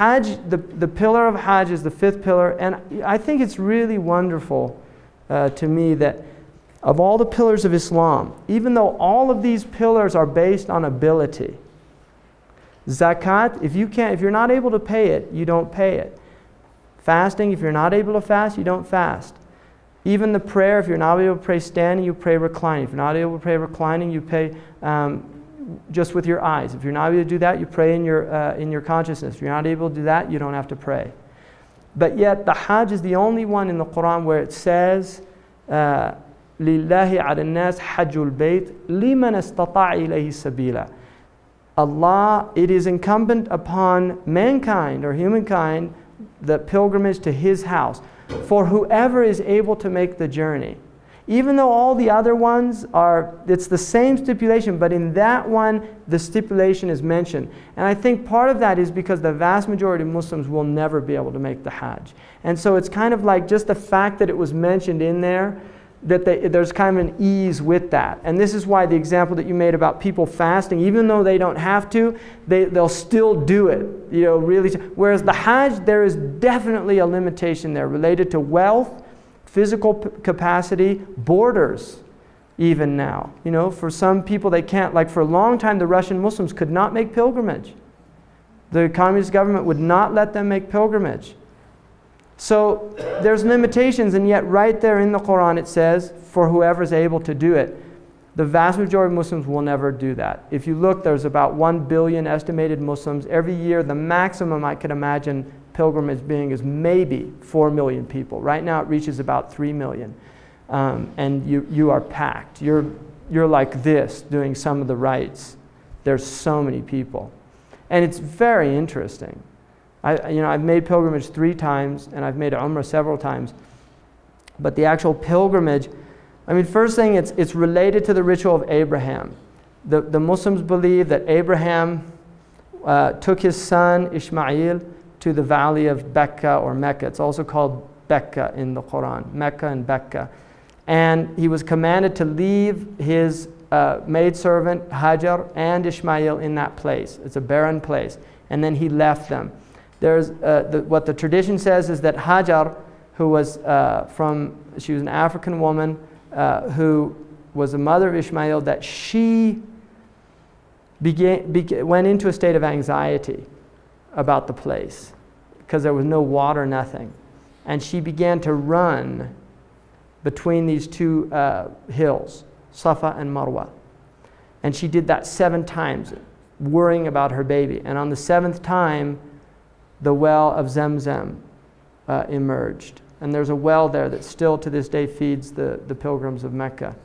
Hajj, the pillar of Hajj is the fifth pillar, and I think it's really wonderful to me that of all the pillars of Islam, even though all of these pillars are based on ability, zakat, if you're not able to pay it, you don't pay it. Fasting, if you're not able to fast, you don't fast. Even the prayer, if you're not able to pray standing, you pray reclining. If you're not able to pray reclining, you pray just with your eyes. If you're not able to do that, you pray in your consciousness. If you're not able to do that, you don't have to pray. But yet the Hajj is the only one in the Quran where it says, لِلَّهِ عَلَى النَّاسِ حَجُّ الْبَيْتِ لِمَنْ اسْتَطَاعَ إِلَيْهِ سَبِيلًا. Allah, it is incumbent upon mankind or humankind, the pilgrimage to His house, for whoever is able to make the journey. Even though all the other ones it's the same stipulation, but in that one, the stipulation is mentioned. And I think part of that is because the vast majority of Muslims will never be able to make the Hajj. And so it's kind of like just the fact that it was mentioned in there, that there's kind of an ease with that. And this is why the example that you made about people fasting, even though they don't have to, they'll still do it. Really. Whereas the Hajj, there is definitely a limitation there related to wealth, physical capacity, borders, even now. For some people they can't. Like for a long time, the Russian Muslims could not make pilgrimage. The communist government would not let them make pilgrimage. So there's limitations, and yet right there in the Quran it says, for whoever's able to do it. The vast majority of Muslims will never do that. If you look, there's about 1 billion estimated Muslims. Every year, the maximum I could imagine pilgrimage being is maybe 4 million people. Right now it reaches about 3 million. And you are packed. You're like this, doing some of the rites. There's so many people. And it's very interesting. I've made pilgrimage 3 times, and I've made Umrah several times. But the actual pilgrimage, first thing, it's related to the ritual of Abraham. The Muslims believe that Abraham took his son Ishmael to the valley of Becca or Mecca. It's also called Becca in the Quran, Mecca and Becca. And he was commanded to leave his maidservant Hajar and Ishmael in that place. It's a barren place. And then he left them. There's what the tradition says is that Hajar, who was she was an African woman who was the mother of Ishmael, that she went into a state of anxiety about the place because there was no water, nothing. And she began to run between these 2 hills, Safa and Marwa. And she did that 7 times, worrying about her baby. And on the 7th time, the well of Zamzam emerged. And there's a well there that still to this day feeds the pilgrims of Mecca.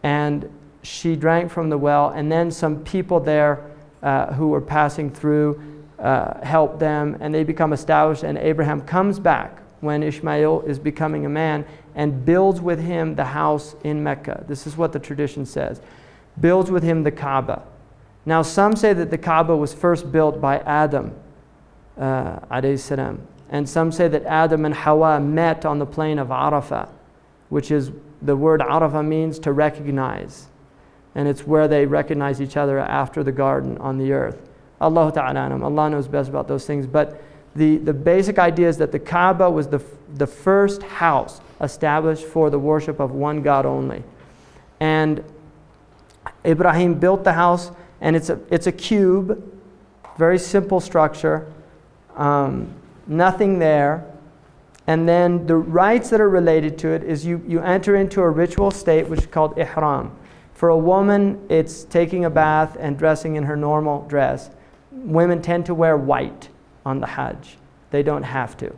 And she drank from the well, and then some people there who were passing through helped them, and they become established. And Abraham comes back when Ishmael is becoming a man and builds with him the house in Mecca. This is what the tradition says. Builds with him the Kaaba. Now some say that the Kaaba was first built by Adam, alayhi salam. And some say that Adam and Hawa met on the plain of Arafah, which is, the word Arafah means to recognize. And it's where they recognize each other after the garden on the earth. Allah Ta'ala, Allah knows best about those things. But the basic idea is that the Kaaba was the first house established for the worship of one God only. And Ibrahim built the house, and it's a cube, very simple structure. Nothing there. And then the rites that are related to it is you enter into a ritual state which is called ihram. For a woman, it's taking a bath and dressing in her normal dress. Women tend to wear white on the Hajj. They don't have to,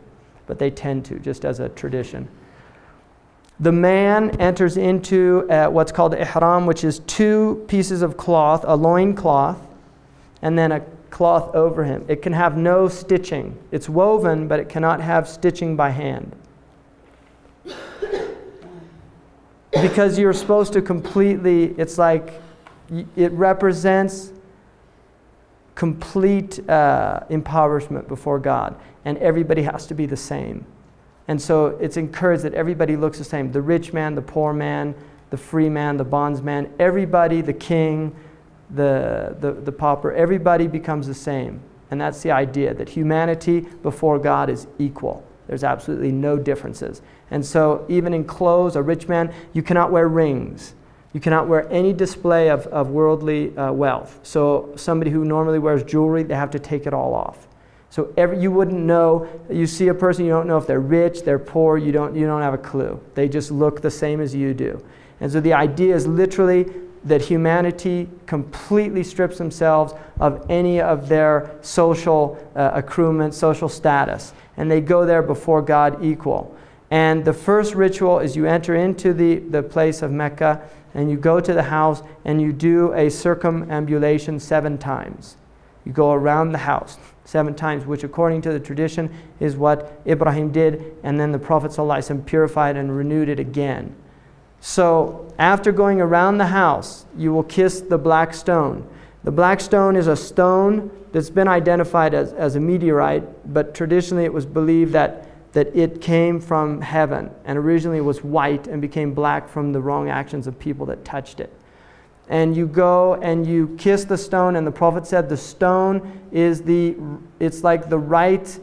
but they tend to, just as a tradition. The man enters into what's called ihram, which is 2 pieces of cloth, a loin cloth, and then a cloth over him. It can have no stitching. It's woven, but it cannot have stitching by hand. Because you're supposed to completely, it's like, it represents complete impoverishment before God. And everybody has to be the same. And so it's encouraged that everybody looks the same. The rich man, the poor man, the free man, the bondsman, everybody, the king, the pauper, everybody becomes the same. And that's the idea, that humanity before God is equal. There's absolutely no differences. And so even in clothes, a rich man, you cannot wear rings. You cannot wear any display of worldly wealth. So somebody who normally wears jewelry, they have to take it all off. So you wouldn't know, you see a person, you don't know if they're rich, they're poor, you don't have a clue. They just look the same as you do. And so the idea is literally that humanity completely strips themselves of any of their social accruement, social status. And they go there before God equal. And the first ritual is you enter into the place of Mecca, and you go to the house, and you do a circumambulation 7 times. You go around the house 7 times, which according to the tradition is what Ibrahim did, and then the Prophet ﷺ purified and renewed it again. So after going around the house, you will kiss the black stone. The black stone is a stone that's been identified as a meteorite, but traditionally it was believed that it came from heaven, and originally it was white and became black from the wrong actions of people that touched it. And you go and you kiss the stone, and the Prophet said the stone is it's like the right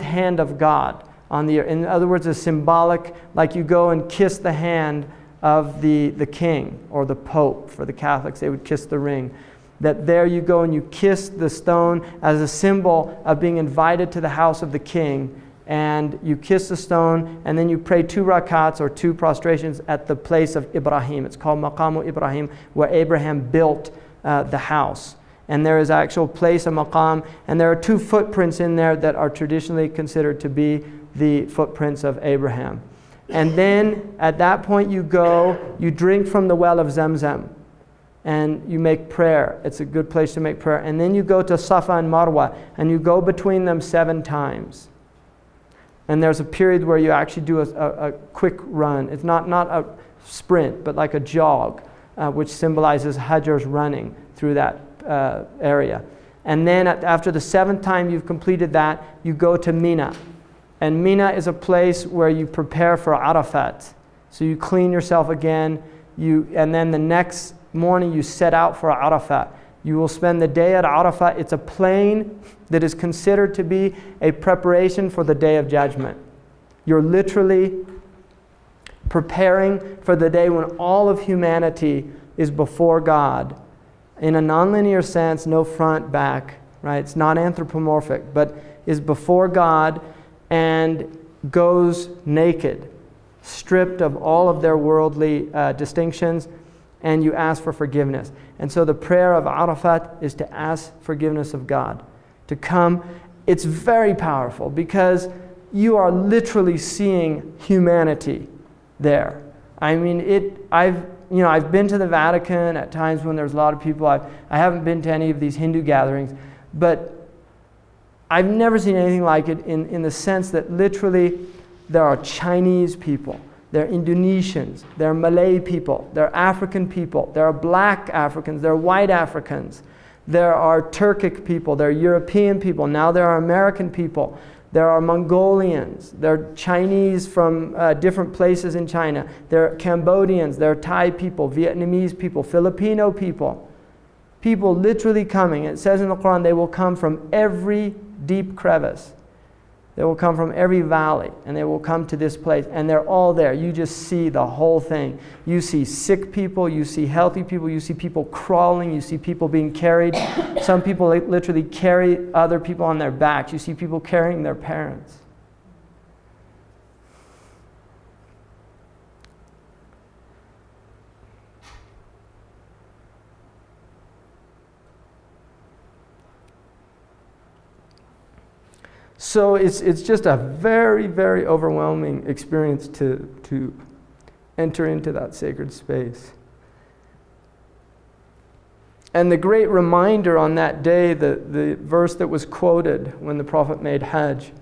hand of God on the earth. In other words, it's symbolic, like you go and kiss the hand of the king or the Pope. For the Catholics, they would kiss the ring. That there you go and you kiss the stone as a symbol of being invited to the house of the king. And you kiss the stone, and then you pray 2 rakats or 2 prostrations at the place of Ibrahim. It's called Maqamu Ibrahim, where Abraham built the house. And there is an actual place, a maqam, and there are 2 footprints in there that are traditionally considered to be the footprints of Abraham. And then at that point you go, you drink from the well of Zamzam, and you make prayer. It's a good place to make prayer. And then you go to Safa and Marwa, and you go between them 7 times. And there's a period where you actually do a quick run. It's not a sprint, but like a jog, which symbolizes Hajjers running through that area. And then after the 7th time you've completed that, you go to Mina. And Mina is a place where you prepare for Arafat. So you clean yourself again, and then the next morning you set out for Arafat. You will spend the day at Arafat. It's a plain that is considered to be a preparation for the Day of Judgment. You're literally preparing for the day when all of humanity is before God in a nonlinear sense, no front, back, right? It's not anthropomorphic, but is before God and goes naked, stripped of all of their worldly distinctions, and you ask for forgiveness. And so the prayer of Arafat is to ask forgiveness of God, to come. It's very powerful because you are literally seeing humanity there. I mean, I've been to the Vatican at times when there's a lot of people. I haven't been to any of these Hindu gatherings, but I've never seen anything like it in the sense that literally there are Chinese people, there are Indonesians, there are Malay people, there are African people, there are black Africans, there are white Africans, there are Turkic people, there are European people, now there are American people, there are Mongolians, there are Chinese from different places in China, there are Cambodians, there are Thai people, Vietnamese people, Filipino people. People literally coming. It says in the Quran they will come from every deep crevice. They will come from every valley, and they will come to this place, and they're all there. You just see the whole thing. You see sick people, you see healthy people, you see people crawling, you see people being carried. Some people literally carry other people on their backs. You see people carrying their parents. So it's just a very, very overwhelming experience to enter into that sacred space. And the great reminder on that day, the verse that was quoted when the Prophet made Hajj,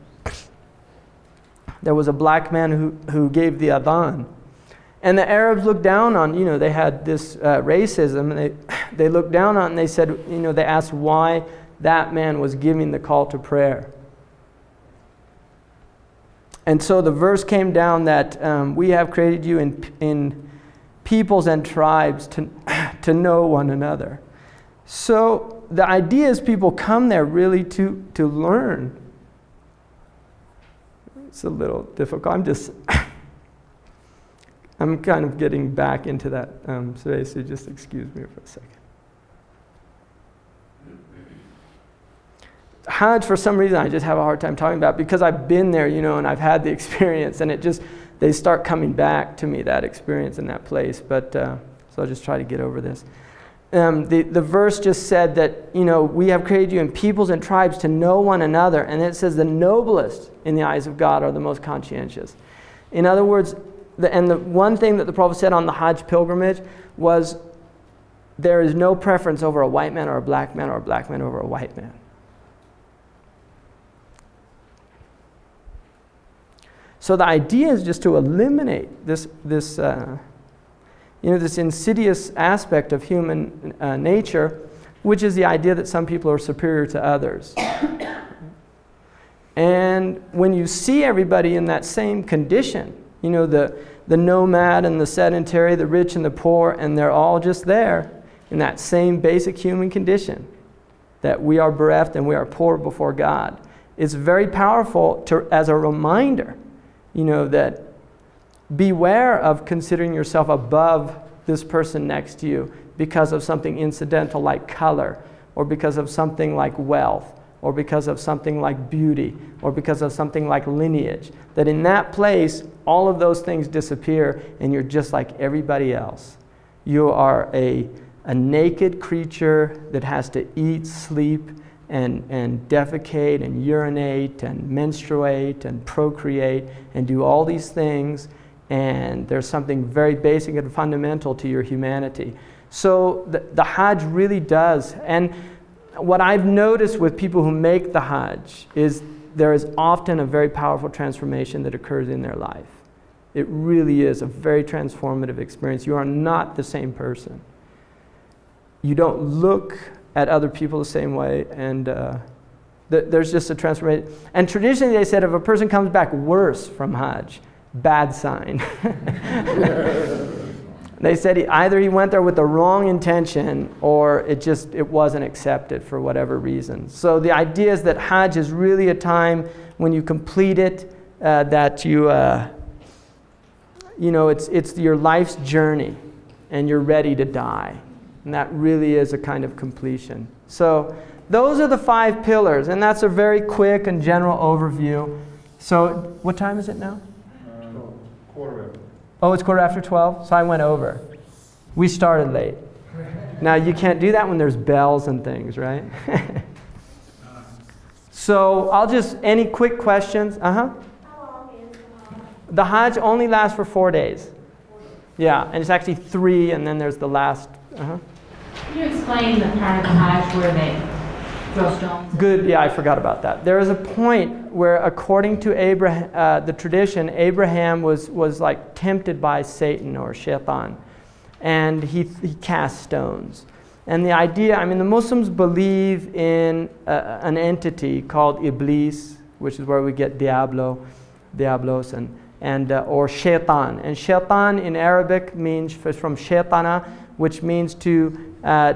there was a black man who gave the adhan. And the Arabs looked down on, they had this racism, and they looked down on it, and they said, they asked why that man was giving the call to prayer. And so the verse came down that we have created you in peoples and tribes to know one another. So the idea is people come there really to learn. It's a little difficult. I'm kind of getting back into that today, so just excuse me for a second. Hajj, for some reason, I just have a hard time talking about, because I've been there, and I've had the experience, and they start coming back to me, that experience in that place. But so I'll just try to get over this. The verse just said that, we have created you in peoples and tribes to know one another, and it says the noblest in the eyes of God are the most conscientious. In other words, the one thing that the Prophet said on the Hajj pilgrimage was, there is no preference over a white man or a black man, or a black man over a white man. So the idea is just to eliminate this insidious aspect of human nature, which is the idea that some people are superior to others. And when you see everybody in that same condition, the nomad and the sedentary, the rich and the poor, and they're all just there in that same basic human condition, that we are bereft and we are poor before God. It's very powerful as a reminder, that beware of considering yourself above this person next to you because of something incidental like color, or because of something like wealth, or because of something like beauty, or because of something like lineage. That in that place, all of those things disappear, and you're just like everybody else. You are a naked creature that has to eat, sleep, and defecate, and urinate, and menstruate, and procreate, and do all these things, and there's something very basic and fundamental to your humanity. So the Hajj really does, and what I've noticed with people who make the Hajj is there is often a very powerful transformation that occurs in their life. It really is a very transformative experience. You are not the same person. You don't look at other people the same way, and there's just a transformation. And traditionally they said if a person comes back worse from Hajj, bad sign. They said either he went there with the wrong intention, or it wasn't accepted for whatever reason. So the idea is that Hajj is really a time when you complete it, that you, it's your life's journey, and you're ready to die. And that really is a kind of completion. So those are the 5 pillars, and that's a very quick and general overview. So what time is it now? Quarter after. Oh, it's 12:15? So I went over. We started late. Now you can't do that when there's bells and things, right? So any quick questions? How long is The Hajj only lasts for 4 days. Yeah, and it's actually 3, and then there's the last. Can you explain the part of the Hajj where they throw stones? Good, yeah, I forgot about that. There is a point where, according to Abraham, the tradition, Abraham was like tempted by Satan or Shaitan, and he cast stones. And the idea, the Muslims believe in an entity called Iblis, which is where we get Diablos, and or Shaitan. And Shaitan in Arabic means from Shaitana, which means to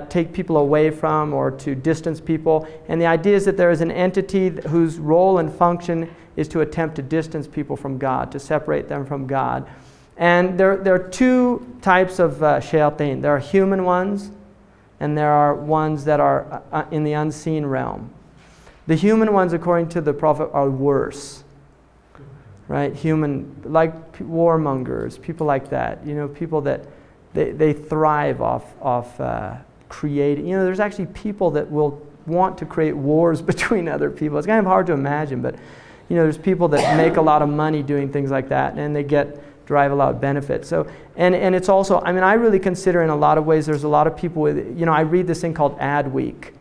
take people away from or to distance people. And the idea is that there is an entity whose role and function is to attempt to distance people from God, to separate them from God. And there are 2 types of shayateen. There are human ones, and there are ones that are in the unseen realm. The human ones, according to the Prophet, are worse. Right? Human, like warmongers, people like that. People that they thrive off creating. There's actually people that will want to create wars between other people. It's kind of hard to imagine, but there's people that make a lot of money doing things like that, and they drive a lot of benefit. So, and it's also, I really consider in a lot of ways there's a lot of people with, I read this thing called Ad Week,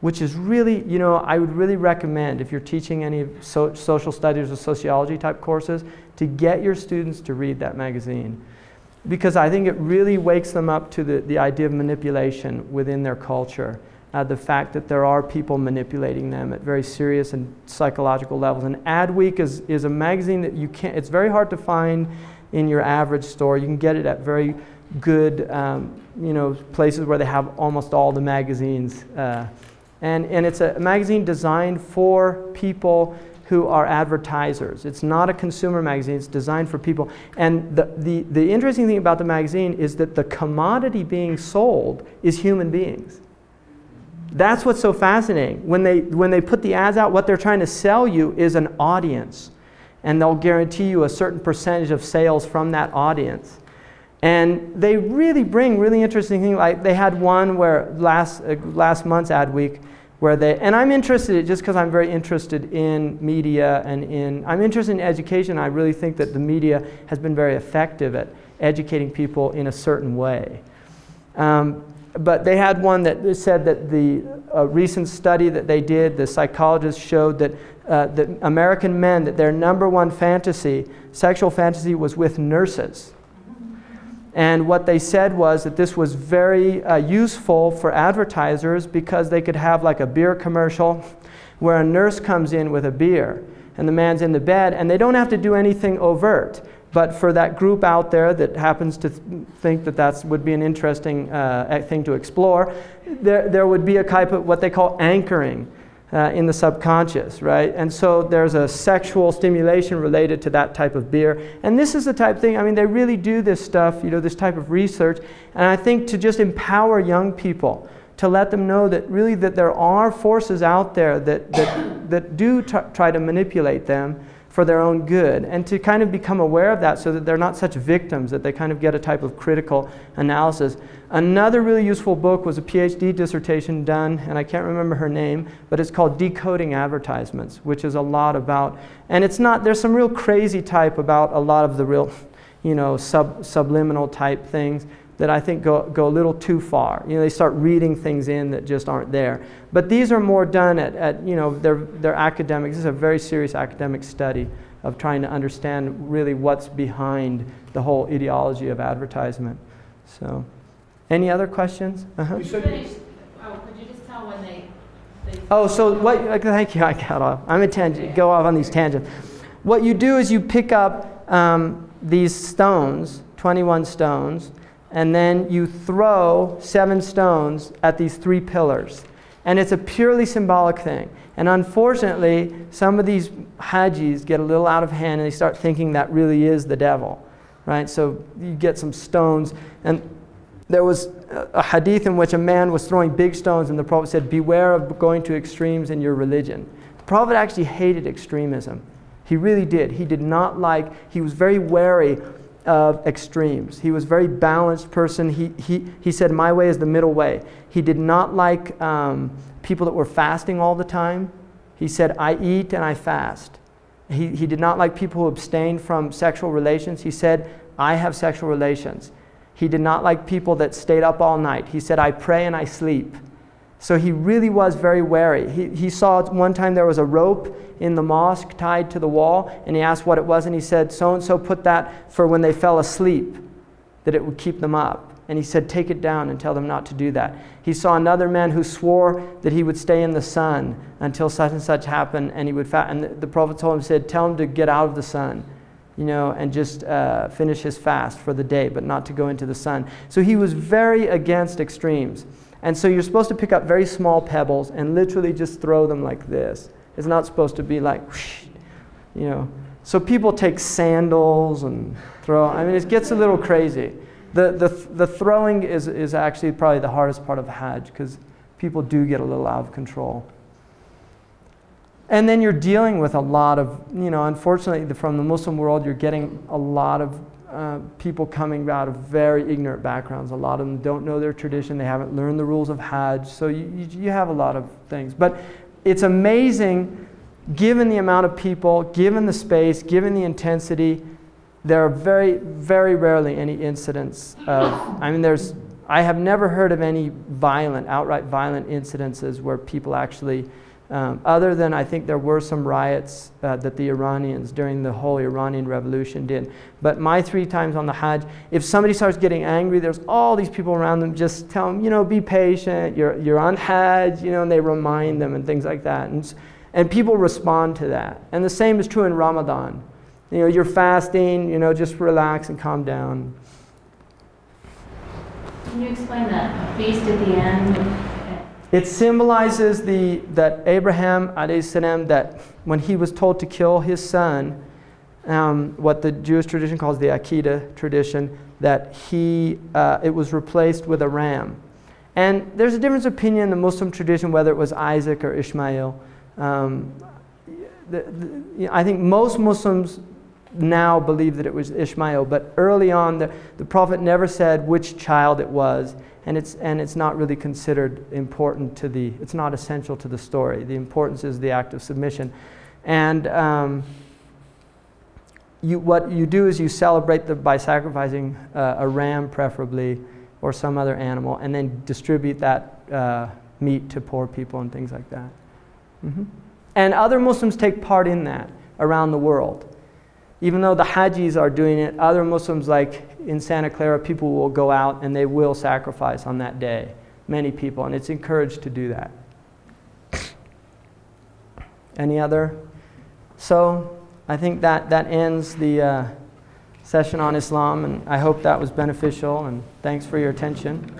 which is really, I would really recommend if you're teaching any social studies or sociology type courses to get your students to read that magazine. Because I think it really wakes them up to the idea of manipulation within their culture. The fact that there are people manipulating them at very serious and psychological levels. And Ad Week is a magazine that it's very hard to find in your average store. You can get it at very good, places where they have almost all the magazines. And it's a magazine designed for people who are advertisers. It's not a consumer magazine, it's designed for people. And the interesting thing about the magazine is that the commodity being sold is human beings. That's what's so fascinating. When they put the ads out, what they're trying to sell you is an audience. And they'll guarantee you a certain percentage of sales from that audience. And they really bring really interesting things. Like they had one where last month's ad week, and I'm interested just because I'm very interested in media and I'm interested in education. I really think that the media has been very effective at educating people in a certain way. But they had one that said that the recent study that they did, the psychologists showed that American men, that their number one sexual fantasy was with nurses. And what they said was that this was very useful for advertisers because they could have like a beer commercial where a nurse comes in with a beer and the man's in the bed and they don't have to do anything overt. But for that group out there that happens to think that would be an interesting thing to explore, there would be a type of what they call anchoring in the subconscious, right? And so there's a sexual stimulation related to that type of beer. And this is the type of thing, they really do this stuff, this type of research. And I think to just empower young people, to let them know that really that there are forces out there that do try to manipulate them for their own good, and to kind of become aware of that so that they're not such victims, that they kind of get a type of critical analysis. Another really useful book was a PhD dissertation done, and I can't remember her name, but it's called Decoding Advertisements, which is a lot about, and there's some real crazy type about a lot of the real, subliminal type things that I think go a little too far. They start reading things in that just aren't there. But these are more done at they're academics. This is a very serious academic study of trying to understand really what's behind the whole ideology of advertisement. So, any other questions? You said could you just tell when they thank you, I got off. I'm a tangent, go off on these tangents. What you do is you pick up these stones, 21 stones, and then you throw 7 stones at these 3 pillars. And it's a purely symbolic thing. And unfortunately, some of these Hajjis get a little out of hand and they start thinking that really is the devil, right? So you get some stones. And there was a hadith in which a man was throwing big stones and the Prophet said, beware of going to extremes in your religion. The Prophet actually hated extremism. He really did. He was very wary of extremes. He was a very balanced person. He said, my way is the middle way. He did not like people that were fasting all the time. He said, I eat and I fast. He did not like people who abstained from sexual relations. He said, I have sexual relations. He did not like people that stayed up all night. He said, I pray and I sleep. So he really was very wary. He saw one time there was a rope in the mosque tied to the wall, and he asked what it was, and he said, so-and-so put that for when they fell asleep, that it would keep them up. And he said, take it down and tell them not to do that. He saw another man who swore that he would stay in the sun until such and such happened, and he would fast. And the Prophet told him, tell him to get out of the sun, and just finish his fast for the day, but not to go into the sun. So he was very against extremes. And so you're supposed to pick up very small pebbles and literally just throw them like this. It's not supposed to be like, whoosh, So people take sandals and throw. It gets a little crazy. The throwing is actually probably the hardest part of Hajj because people do get a little out of control. And then you're dealing with a lot of, unfortunately from the Muslim world, you're getting a lot of people coming out of very ignorant backgrounds. A lot of them don't know their tradition. They haven't learned the rules of Hajj. So you have a lot of things. But it's amazing, given the amount of people, given the space, given the intensity, there are very, very rarely any incidents of, I have never heard of any outright violent incidences where people actually, other than I think there were some riots that the Iranians during the whole Iranian Revolution did. But my 3 times on the Hajj, if somebody starts getting angry, there's all these people around them, just tell them, be patient, you're on Hajj, and they remind them and things like that. And people respond to that. And the same is true in Ramadan. You're fasting, just relax and calm down. Can you explain that feast at the end? It symbolizes that Abraham, alayhi salam, that when he was told to kill his son, what the Jewish tradition calls the Akedah tradition, that it was replaced with a ram. And there's a difference of opinion in the Muslim tradition whether it was Isaac or Ishmael. I think most Muslims now believe that it was Ishmael, but early on the Prophet never said which child it was, and it's not really considered important it's not essential to the story. The importance is the act of submission. And what you do is you celebrate by sacrificing a ram preferably, or some other animal, and then distribute that meat to poor people and things like that. Mm-hmm. And other Muslims take part in that around the world. Even though the Hajjis are doing it, other Muslims, like in Santa Clara, people will go out and they will sacrifice on that day. Many people, and it's encouraged to do that. Any other? So I think that ends the session on Islam, and I hope that was beneficial, and thanks for your attention.